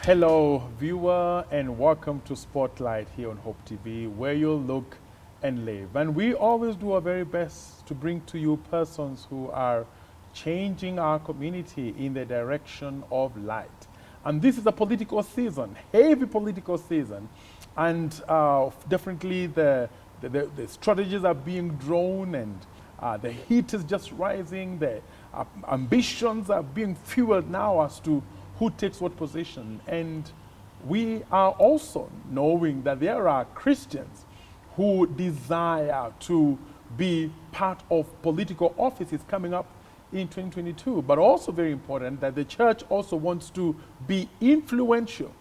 Hello, viewer, and welcome to Spotlight here on Hope TV, where you'll look and live. And we always do our very best to bring to you persons who are changing our community in the direction of light. And this is a political season, heavy political season, and definitely the strategies are being drawn, and the heat is just rising. The ambitions are being fueled now as to who takes what position. And we are also knowing that there are Christians who desire to be part of political offices coming up in 2022, but also very important that the church also wants to be influential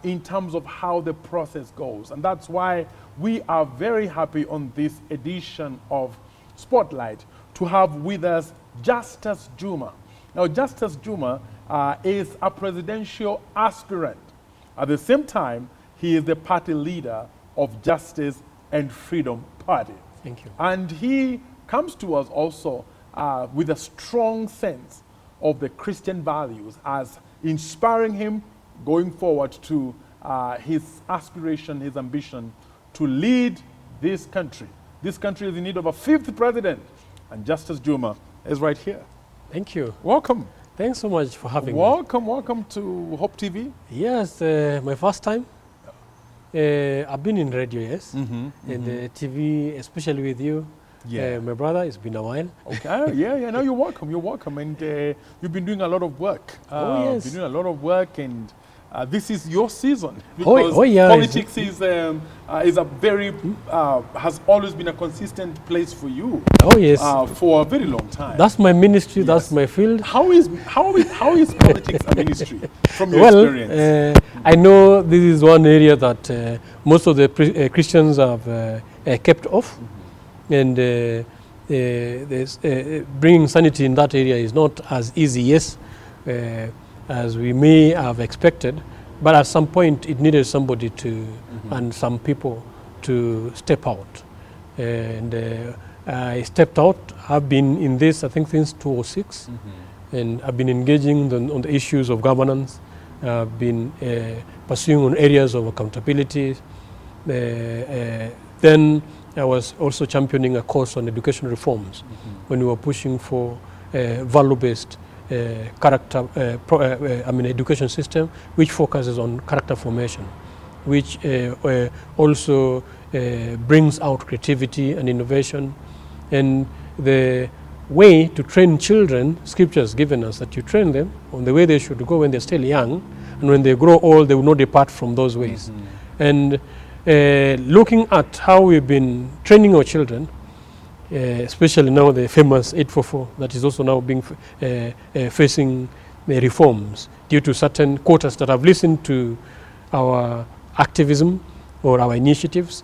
in terms of how the process goes. And that's why we are very happy on this edition of Spotlight to have with us Justus Juma. Now, Justus Juma is a presidential aspirant. At the same time, he is the party leader of Justice and Freedom Party. Thank you. And he comes to us also with a strong sense of the Christian values as inspiring him going forward to his aspiration, his ambition to lead this country. This country is in need of a fifth president, and Justus Juma is right here. Thank you. Welcome. Thanks so much for having me. Welcome to Hope TV. Yes, my first time. I've been in radio, yes, and TV, especially with you. Yeah. My brother, it's been a while. Okay, yeah, no, you're welcome. And you've been doing a lot of work. Oh, yes. You've been doing a lot of work, and this is your season. Oh, yeah. Politics is a very, has always been a consistent place for you. Oh, yes. For a very long time. That's my ministry, Yes. that's my field. How is politics a ministry from your experience? I know this is one area that most of the Christians have kept off. And bringing sanity in that area is not as easy, yes, as we may have expected. But at some point, it needed somebody to, and some people to step out. And I stepped out. I've been in this, I think, since 2006. And I've been engaging on the issues of governance. I've been pursuing on areas of accountability. Then I was also championing a course on education reforms when we were pushing for value-based education system which focuses on character formation, which also brings out creativity and innovation. And the way to train children, Scripture has given us that you train them on the way they should go when they're still young, and when they grow old, they will not depart from those ways. And looking at how we've been training our children, especially now the famous 844 that is also now being facing reforms due to certain quotas that have listened to our activism or our initiatives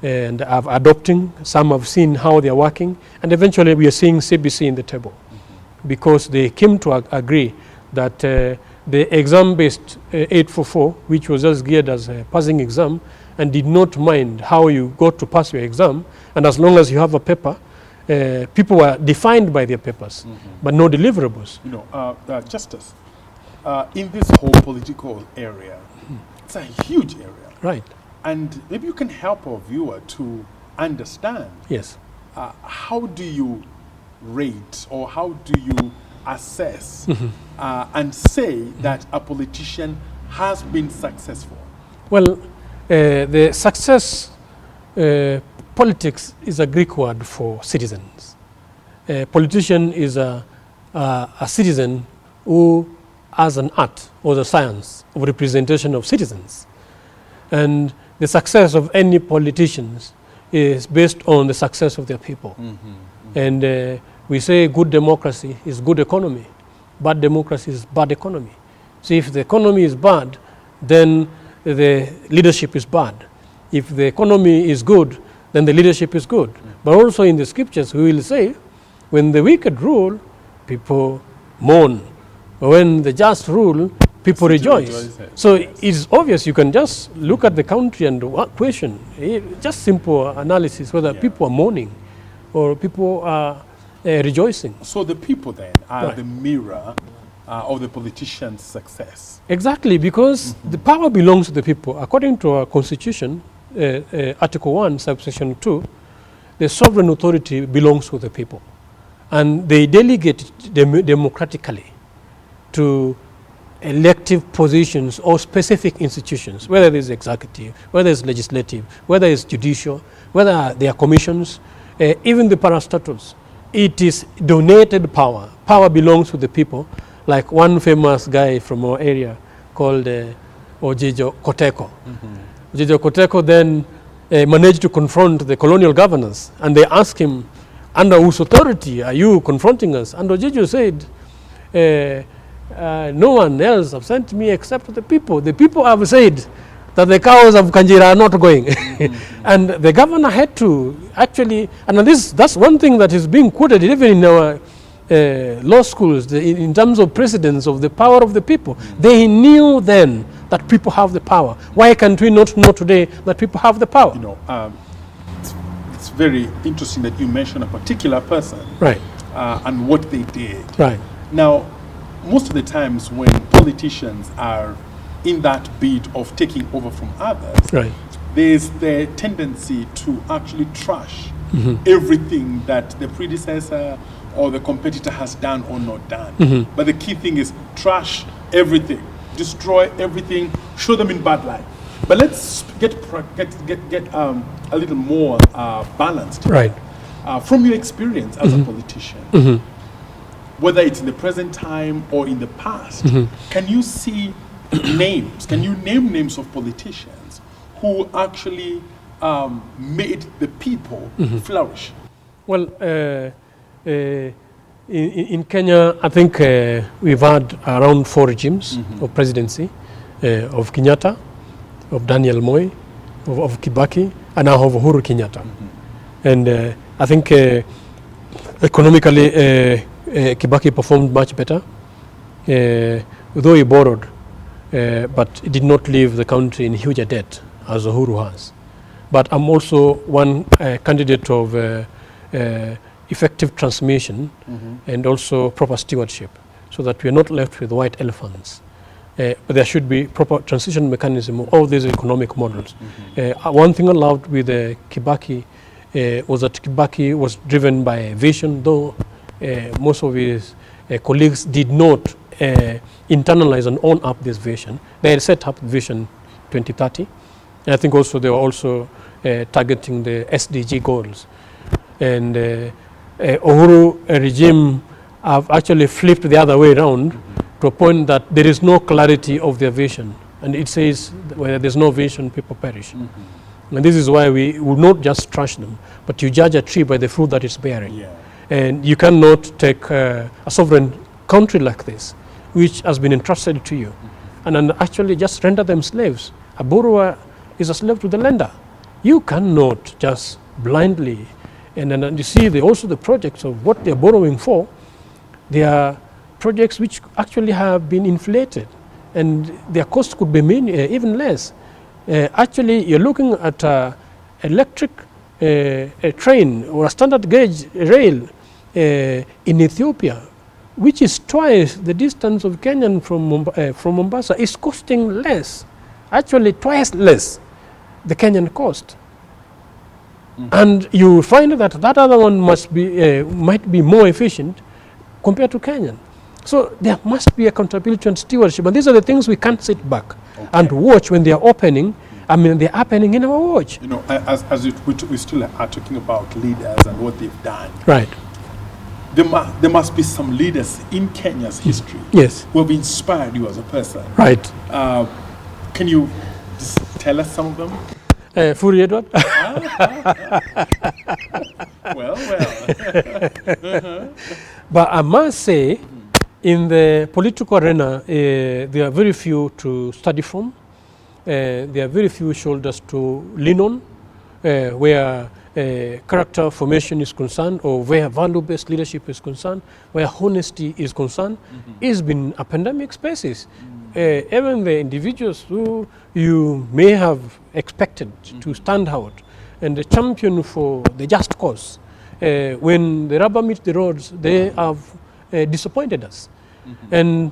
and are adopting. Some have seen how they are working, and eventually we are seeing CBC in the table because they came to agree that the exam-based 844, which was just geared as a passing exam, and did not mind how you got to pass your exam, and as long as you have a paper, people were defined by their papers, but no deliverables. You know, Justus, in this whole political area, it's a huge area. Right. And maybe you can help our viewer to understand. Yes. How do you rate or how do you assess and say that a politician has been successful? Well, the success, politics is a Greek word for citizens. A politician is a citizen who has an art or the science of representation of citizens. And the success of any politicians is based on the success of their people. And we say good democracy is good economy, bad democracy is bad economy. So if the economy is bad, then the leadership is bad. If the economy is good, then the leadership is good. But also in the scriptures we will say, when the wicked rule, people mourn. When the just rule, people rejoice. So it's obvious. You can just look at the country and question, just simple analysis, whether people are mourning or people are rejoicing. So the people then are the mirror of the politician's success. Exactly, because the power belongs to the people. According to our constitution, Article 1, subsection 2, the sovereign authority belongs to the people. And they delegate it democratically to elective positions or specific institutions, whether it is executive, whether it's legislative, whether it's judicial, whether they are commissions, even the parastatals. It is donated power. Power belongs to the people. Like one famous guy from our area called Ojejo Koteko. Ojejo Koteko then managed to confront the colonial governors, and they asked him, under whose authority are you confronting us? And Ojejo said, no one else have sent me except the people. The people have said that the cows of Kanjira are not going. And the governor had to actually, and that's one thing that is being quoted even in our law schools, in terms of precedence of the power of the people. They knew then that people have the power. Why can't we not know today that people have the power? You know, it's very interesting that you mention a particular person, Right. And what they did. Right. Now, most of the times when politicians are in that bid of taking over from others, Right. there's the tendency to actually trash everything that the predecessor or the competitor has done or not done. But the key thing is trash everything, destroy everything, show them in bad light. But let's get a little more balanced. Right. From your experience as a politician, whether it's in the present time or in the past, can you see names? Can you name names of politicians who actually made the people flourish? Well, in Kenya, I think we've had around 4 regimes of presidency, of Kenyatta, of Daniel Moi, of Kibaki, and now of Uhuru Kenyatta. And I think economically, Kibaki performed much better, though he borrowed, but he did not leave the country in huge debt as Uhuru has. But I'm also one candidate of effective transmission and also proper stewardship, so that we are not left with white elephants. But there should be proper transition mechanism of all these economic models. One thing allowed with Kibaki was that Kibaki was driven by a vision, though most of his colleagues did not internalize and own up this vision. They had set up Vision 2030. And I think also they were also targeting the SDG goals. And Uhuru regime have actually flipped the other way around to a point that there is no clarity of their vision. And it says where there's no vision, people perish. And this is why we will not just trash them, but you judge a tree by the fruit that it's bearing. Yeah. And you cannot take a sovereign country like this, which has been entrusted to you, and actually just render them slaves. A borrower is a slave to the lender. You cannot just blindly, and then you see also the projects of what they're borrowing for, they are projects which actually have been inflated, and their cost could be even less. Actually, you're looking at an electric train or a standard gauge rail in Ethiopia, which is twice the distance of Kenyan from Mombasa, is costing less, actually twice less the Kenyan cost. And you find that that other one might be more efficient compared to Kenyan. So there must be accountability and stewardship, and these are the things we can't sit back and watch when they are opening. I mean, they're happening in our watch. You know, as we still are talking about leaders and what they've done. Right. There must be some leaders in Kenya's history Yes. who have inspired you as a person. Right. Can you just tell us some of them? Furi Edward. Well. But I must say, in the political arena, there are very few to study from. There are very few shoulders to lean on, where character formation is concerned, or where value-based leadership is concerned, where honesty is concerned. It's been a pandemic spaces. Even the individuals who you may have expected to stand out and the champion for the just cause, when the rubber meets the roads, they have disappointed us. And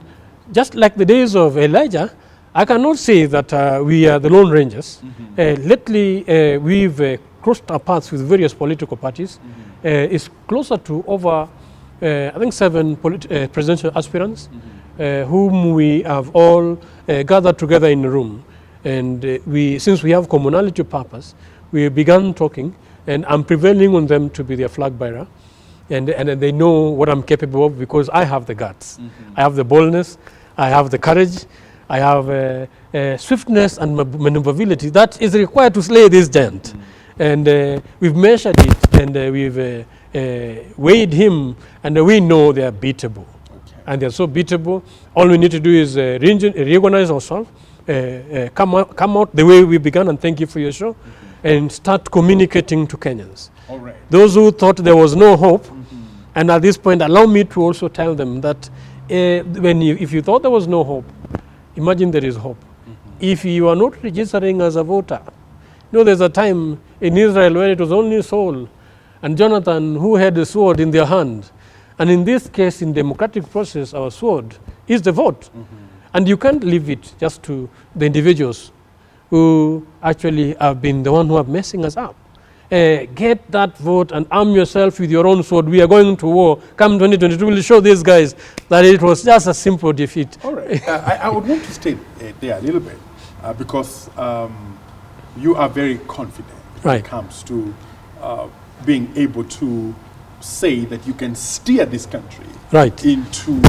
just like the days of Elijah, I cannot say that we are the Lone Rangers. Lately, we've crossed our paths with various political parties. It's closer to over, I think, 7 presidential aspirants whom we have all gathered together in a room. And since we have commonality of purpose, we began talking, and I'm prevailing on them to be their flag bearer. And they know what I'm capable of because I have the guts. I have the boldness, I have the courage, I have swiftness and maneuverability that is required to slay this giant. And we've measured it, and we've weighed him, and we know they are beatable. And they're so beatable. All we need to do is reorganize ourselves, come out the way we began, and thank you for your show, and start communicating to Kenyans. All right. Those who thought there was no hope, and at this point, allow me to also tell them that if you thought there was no hope, imagine there is hope. If you are not registering as a voter, there's a time in Israel where it was only Saul and Jonathan who had the sword in their hand. And in this case, in democratic process, our sword is the vote. And you can't leave it just to the individuals who actually have been the one who are messing us up. Get that vote and arm yourself with your own sword. We are going to war. Come 2022, we'll show these guys that it was just a simple defeat. All right. I would want to stay there a little bit because you are very confident when it comes to being able to say that you can steer this country into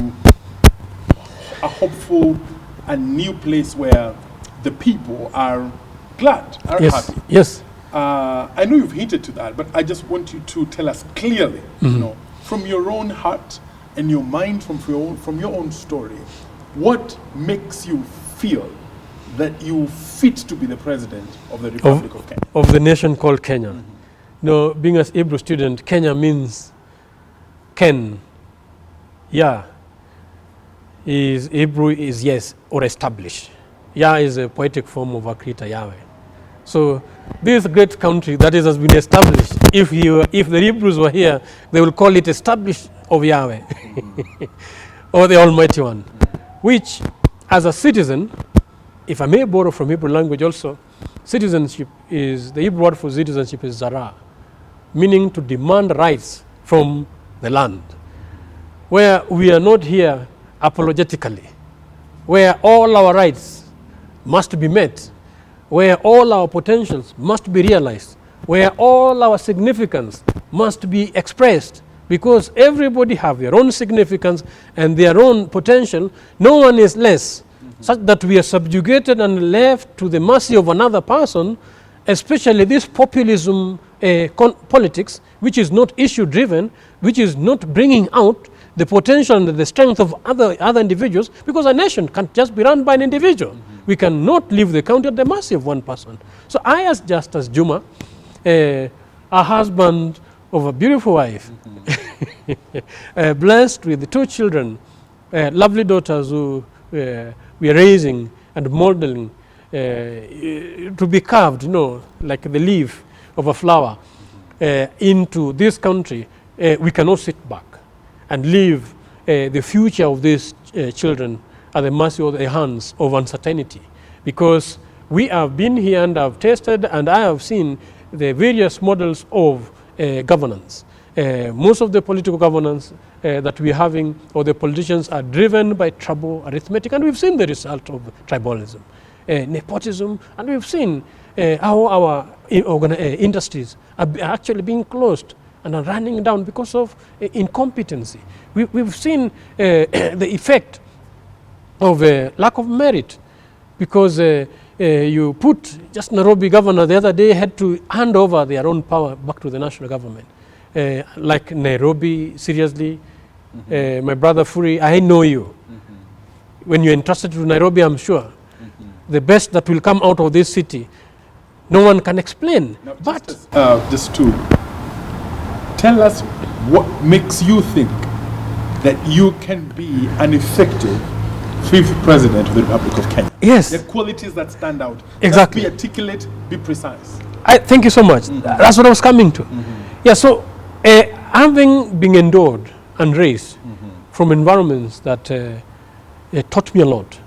a hopeful and new place where the people are glad, are happy. Yes. I know you've hinted to that, but I just want you to tell us clearly, from your own heart and your mind, from your own story, what makes you feel that you fit to be the president of the Republic of Kenya? Of the nation called Kenya. Being a Hebrew student, Kenya means Ken. Hebrew is yes, or established. Yah is a poetic form of our creator Yahweh. So this great country that has been established, if the Hebrews were here, they will call it established of Yahweh or the Almighty One, which as a citizen, if I may borrow from Hebrew language also, citizenship is, the Hebrew word for citizenship is zara, meaning to demand rights from the land, where we are not here apologetically, where all our rights must be met, where all our potentials must be realized, where all our significance must be expressed, because everybody have their own significance and their own potential. No one is less, such that we are subjugated and left to the mercy of another person, especially this populism politics, which is not issue driven, which is not bringing out the potential and the strength of other individuals, because a nation can't just be run by an individual. We cannot leave the country at the mercy of one person. So I, as Justice Juma, a husband of a beautiful wife, blessed with 2 children, lovely daughters who we are raising and modeling to be carved, like the leaf of a flower into this country, we cannot sit back and leave the future of these children at the mercy of the hands of uncertainty, because we have been here and have tested, and I have seen the various models of governance. Most of the political governance that we're having, or the politicians, are driven by trouble, arithmetic, and we've seen the result of tribalism, nepotism, and we've seen how our industries are actually being closed and are running down because of incompetency. We've seen the effect of lack of merit, because you put just Nairobi governor the other day had to hand over their own power back to the national government. Like Nairobi, seriously, my brother Furi, I know you. When you're entrusted to Nairobi, I'm sure the best that will come out of this city, no one can explain. Now, just to tell us what makes you think that you can be an effective 5th president of the Republic of Kenya. Yes. The qualities that stand out. Exactly. Be articulate, be precise. Thank you so much. That's what I was coming to. Yeah, so having been endowed and raised from environments that taught me a lot.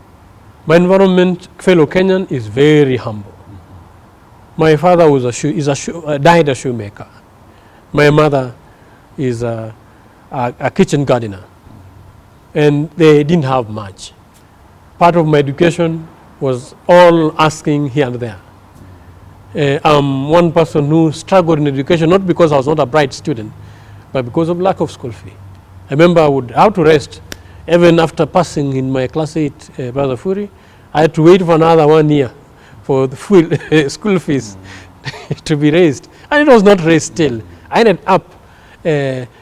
My environment, fellow Kenyan, is very humble. My father was died a shoemaker. My mother is a kitchen gardener, and they didn't have much. Part of my education was all asking here and there. I'm one person who struggled in education, not because I was not a bright student, but because of lack of school fee. I remember I would have to rest even after passing in my class 8, Brother Furi. I had to wait for another 1 year for the full school fees to be raised. And it was not raised still. I ended up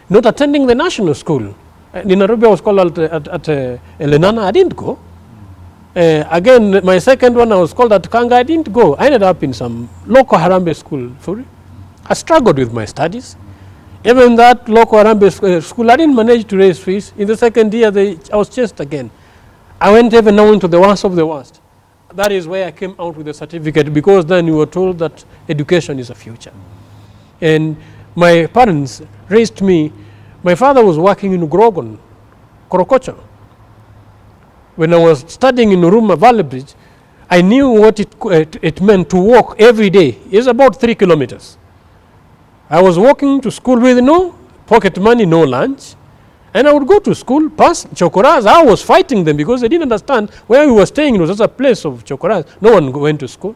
not attending the national school. In Nairobi, I was called at Lenana. I didn't go. Again, my second one, I was called at Kanga. I didn't go. I ended up in some local Harambee school. I struggled with my studies. Even that local Harambee school, I didn't manage to raise fees. In the second year, I was chased again. I went even now into the worst of the worst. That is where I came out with a certificate, because then we were told that education is a future. And my parents raised me. My father was working in Grogon, Korokocho. When I was studying in Uruma Valley Bridge, I knew what it meant to walk every day. It's about 3 kilometers. I was walking to school with no pocket money, no lunch. And I would go to school, pass chokoras. I was fighting them because they didn't understand where we were staying. It was just a place of chokoras. No one went to school.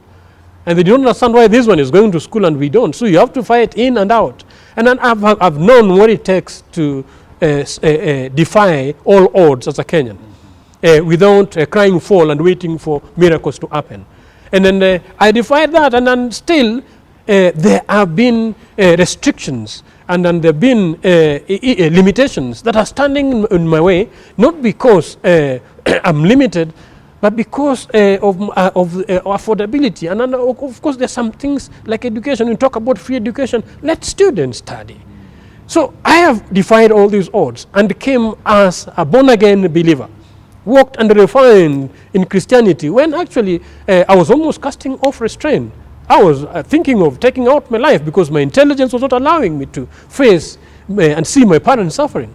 And they don't understand why this one is going to school and we don't. So you have to fight in and out. And then I've known what it takes to defy all odds as a Kenyan. Without crying foul and waiting for miracles to happen. And then I defied that, and then still there have been restrictions, and then there have been limitations that are standing in my way, not because I'm limited, but because of affordability. And then of course there's some things like education. We talk about free education. Let students study. So I have defied all these odds and came as a born-again believer. Walked and refined in Christianity when actually I was almost casting off restraint. I was thinking of taking out my life because my intelligence was not allowing me to face and see my parents suffering.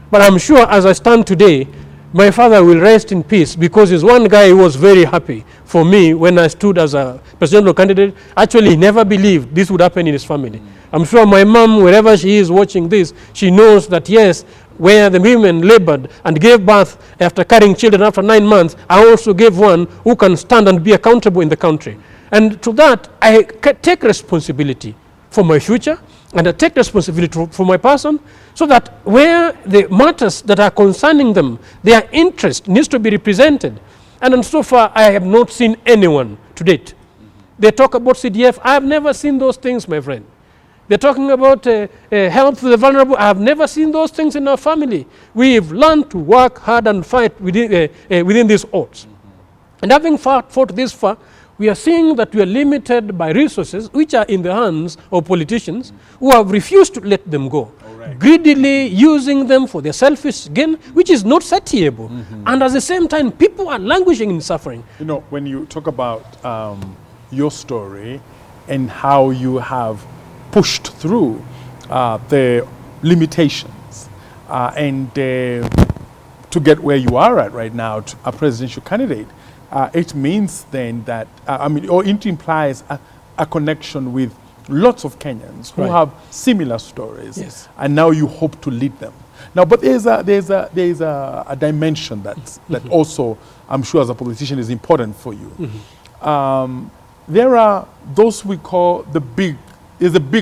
But I'm sure as I stand today, my father will rest in peace, because he's one guy who was very happy for me when I stood as a presidential candidate. Actually, he never believed this would happen in his family. I'm sure my mom, wherever she is watching this, she knows that yes, where the women labored and gave birth after carrying children after 9 months, I also gave one who can stand and be accountable in the country. And to that, I take responsibility for my future, and I take responsibility for my person, so that where the matters that are concerning them, their interest needs to be represented. And so far, I have not seen anyone to date. They talk about CDF. I have never seen those things, my friend. They're talking about help to the vulnerable. I have never seen those things in our family. We've learned to work hard and fight within these odds. And having fought this far, we are seeing that we are limited by resources which are in the hands of politicians who have refused to let them go, greedily using them for their selfish gain, which is not satiable. And at the same time, people are languishing in suffering. You know, when you talk about your story and how you have pushed through the limitations and to get where you are at right now, a presidential candidate, it means then that, or it implies a connection with lots of Kenyans who have similar stories, Yes. and now you hope to lead them. Now, but there's a dimension that also, I'm sure as a politician, is important for you. There are those we call the big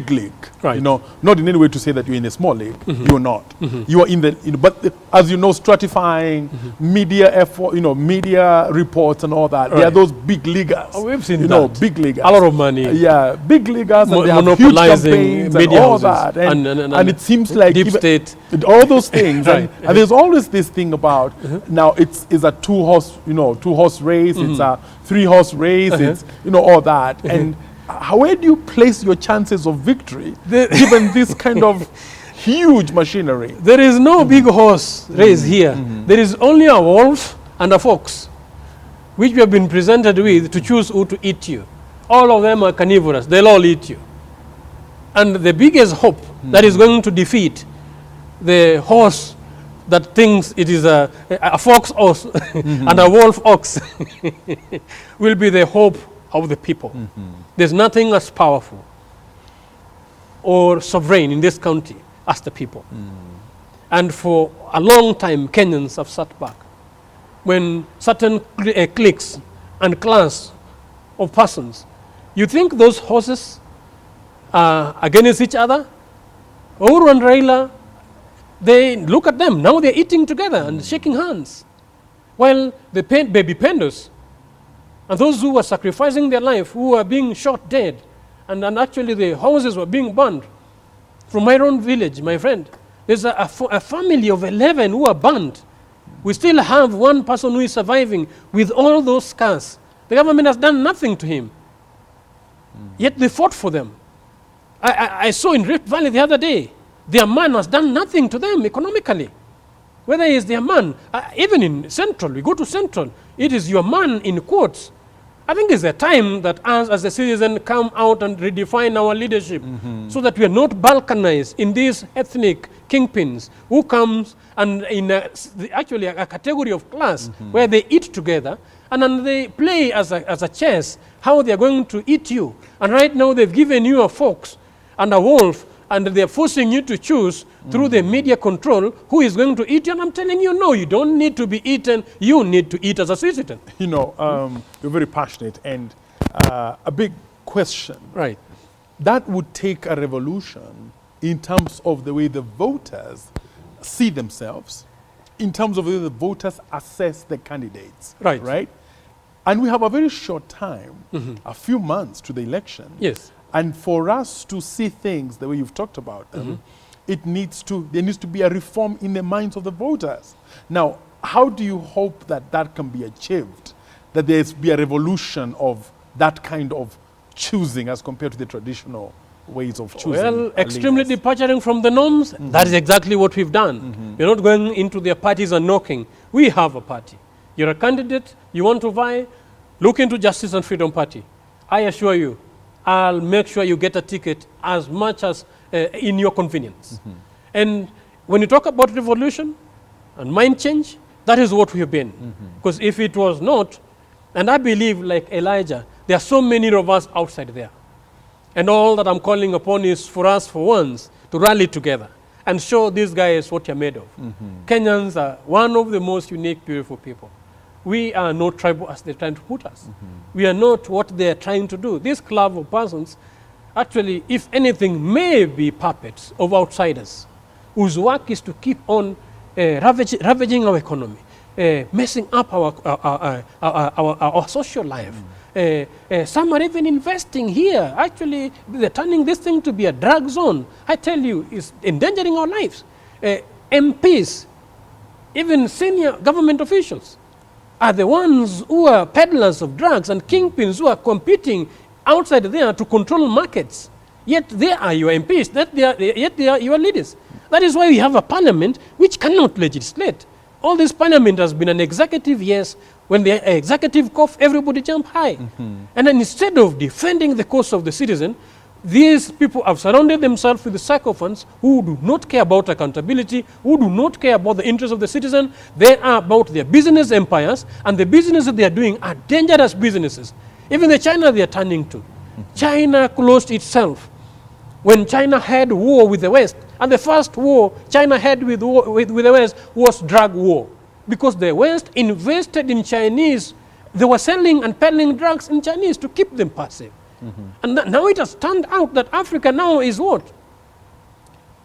league. Right. You know, not in any way to say that you're in a small league. You're not. You are in the, but as you know, stratifying media effort, media reports and all that. There are those big leaguers. Oh, we've seen that. Big leaguers. A lot of money. Yeah, big leaguers, and they have huge campaigns and all that. And it seems like deep state. All those things. Right. And there's always this thing about now it's a two-horse race. It's a 3-horse race. It's all that. And where do you place your chances of victory given this kind of huge machinery? There is no big horse race here. There is only a wolf and a fox, which we have been presented with to choose who to eat you. All of them are carnivorous. They'll all eat you. And the biggest hope that is going to defeat the horse that thinks it is a fox ox and a wolf ox will be the hope of the people. There's nothing as powerful or sovereign in this country as the people. And for a long time, Kenyans have sat back. When certain cliques and clans of persons, you think those horses are against each other? Uhuru and Raila, they look at them. Now they're eating together and shaking hands. While the baby pandas and those who were sacrificing their life, who were being shot dead, and actually the houses were being burned. From my own village, my friend, there's a family of 11 who are burned. We still have one person who is surviving with all those scars. The government has done nothing to him. Yet they fought for them. I saw in Rift Valley the other day, their man has done nothing to them economically. Whether he is their man, even in Central, we go to Central, it is your man in quotes. I think it's a time that us as a citizen come out and redefine our leadership so that we are not balkanized in these ethnic kingpins who comes and in actually a category of class where they eat together and then they play as a chess how they are going to eat you. And right now they've given you a fox and a wolf and they're forcing you to choose through the media control who is going to eat you. And I'm telling you, no, you don't need to be eaten. You need to eat as a citizen. You know, you're very passionate, and a big question. Right. That would take a revolution in terms of the way the voters see themselves, in terms of the way the voters assess the candidates. Right. Right? And we have a very short time, a few months to the election. Yes. And for us to see things the way you've talked about them, there needs to be a reform in the minds of the voters. Now, how do you hope that that can be achieved? That there be a revolution of that kind of choosing as compared to the traditional ways of choosing? Well, extremely departing from the norms, that is exactly what we've done. We're not going into their parties and knocking. We have a party. You're a candidate, you want to vie, look into Justice and Freedom Party. I assure you, I'll make sure you get a ticket as much as in your convenience. And when you talk about revolution and mind change, that is what we have been. Because if it was not, and I believe like Elijah, there are so many of us outside there. And all that I'm calling upon is for us for once to rally together and show these guys what you're made of. Kenyans are one of the most unique, beautiful people. We are not tribal as they're trying to put us. We are not what they're trying to do. This club of persons, actually, if anything, may be puppets of outsiders whose work is to keep on ravaging our economy, messing up our social life. Some are even investing here. Actually, they're turning this thing to be a drug zone. I tell you, it's endangering our lives. MPs, even senior government officials, are the ones who are peddlers of drugs and kingpins who are competing outside there to control markets. Yet they are your MPs, yet they are your leaders. That is why we have a parliament which cannot legislate. All this parliament has been an executive, yes. When the executive cough, everybody jump high. And then instead of defending the cause of the citizen, these people have surrounded themselves with the sycophants who do not care about accountability, who do not care about the interests of the citizen. They are about their business empires, and the businesses they are doing are dangerous businesses. Even the China they are turning to. China closed itself when China had war with the West. And the first war China had with the West was drug war. Because the West invested in Chinese. They were selling and peddling drugs in Chinese to keep them passive. And now it has turned out that Africa now is what?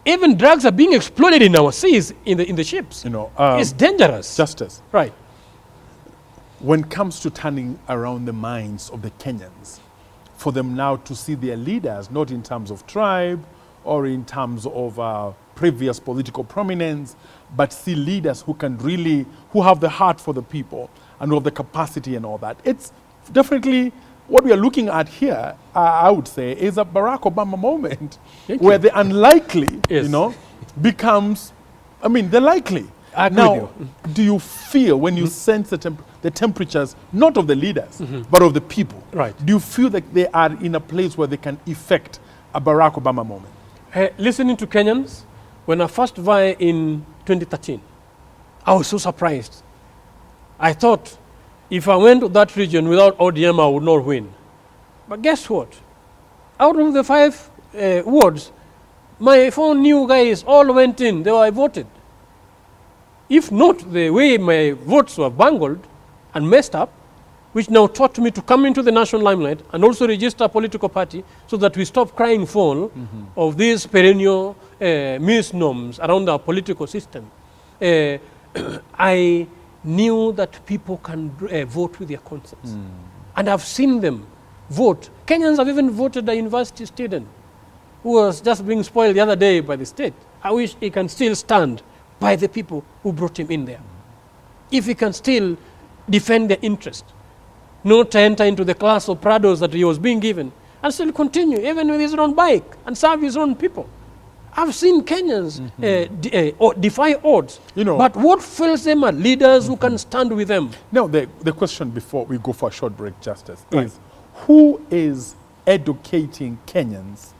Even drugs are being exploited in our seas, in the ships. You know, it's dangerous. Justice. Right. When it comes to turning around the minds of the Kenyans, for them now to see their leaders, not in terms of tribe or in terms of previous political prominence, but see leaders who can really, who have the heart for the people and who have the capacity and all that. It's definitely what we are looking at here, I would say, is a Barack Obama moment where the unlikely, becomes, the likely. Now, do you feel when you sense the temperatures, not of the leaders, but of the people, do you feel that they are in a place where they can effect a Barack Obama moment? Listening to Kenyans, when I first vie in 2013, I was so surprised. I thought if I went to that region without ODM, I would not win. But guess what? Out of the 5 wards, my 4 new guys all went in. They were voted. If not the way my votes were bungled and messed up, which now taught me to come into the national limelight and also register a political party so that we stop crying foul of these perennial misnomers around our political system. I knew that people can vote with their conscience. And I've seen them vote. Kenyans have even voted a university student who was just being spoiled the other day by the state. I wish he can still stand by the people who brought him in there. If he can still defend their interest, not to enter into the class of Prados that he was being given, and still continue, even with his own bike, and serve his own people. I've seen Kenyans defy odds. You know, but what fills them are leaders who can stand with them. Now, the question before we go for a short break, Justice, Right. is who is educating Kenyans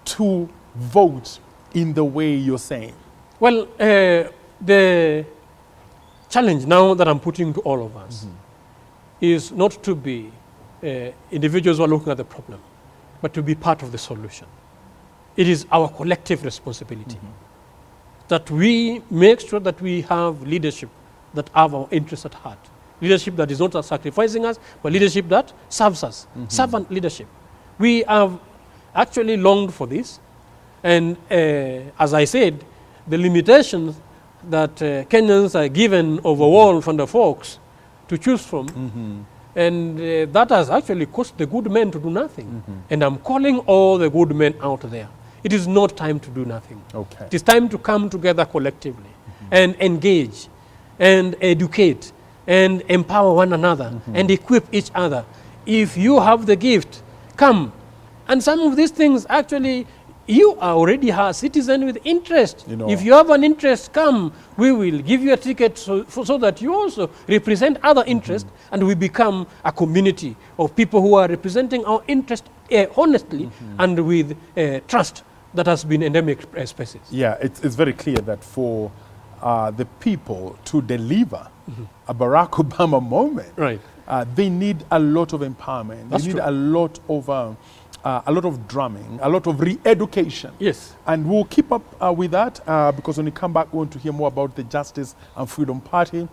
to vote in the way you're saying? Well, the challenge now that I'm putting to all of us is not to be individuals who are looking at the problem, but to be part of the solution. It is our collective responsibility that we make sure that we have leadership that have our interests at heart. Leadership that is not sacrificing us, but leadership that serves us. Servant leadership. We have actually longed for this. And as I said, the limitations that Kenyans are given overall from the folks to choose from, and that has actually caused the good men to do nothing. And I'm calling all the good men out there. It is not time to do nothing. Okay. It is time to come together collectively and engage and educate and empower one another and equip each other. If you have the gift, come. And some of these things actually, you are already a citizen with interest. You know, if you have an interest, come. We will give you a ticket so that you also represent other interests and we become a community of people who are representing our interest honestly and with trust that has been endemic species. Yeah, it's very clear that for the people to deliver a Barack Obama moment, Right. They need a lot of empowerment. That's they need true. a lot of drumming, a lot of re-education. Yes. And we'll keep up with that because when we come back, we want to hear more about the Justice and Freedom Party.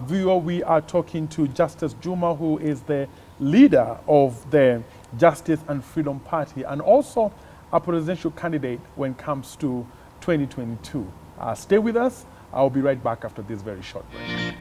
Viewer, we are talking to Justice Juma, who is the leader of the Justice and Freedom Party and also a presidential candidate when it comes to 2022. Stay with us. I'll be right back after this very short break.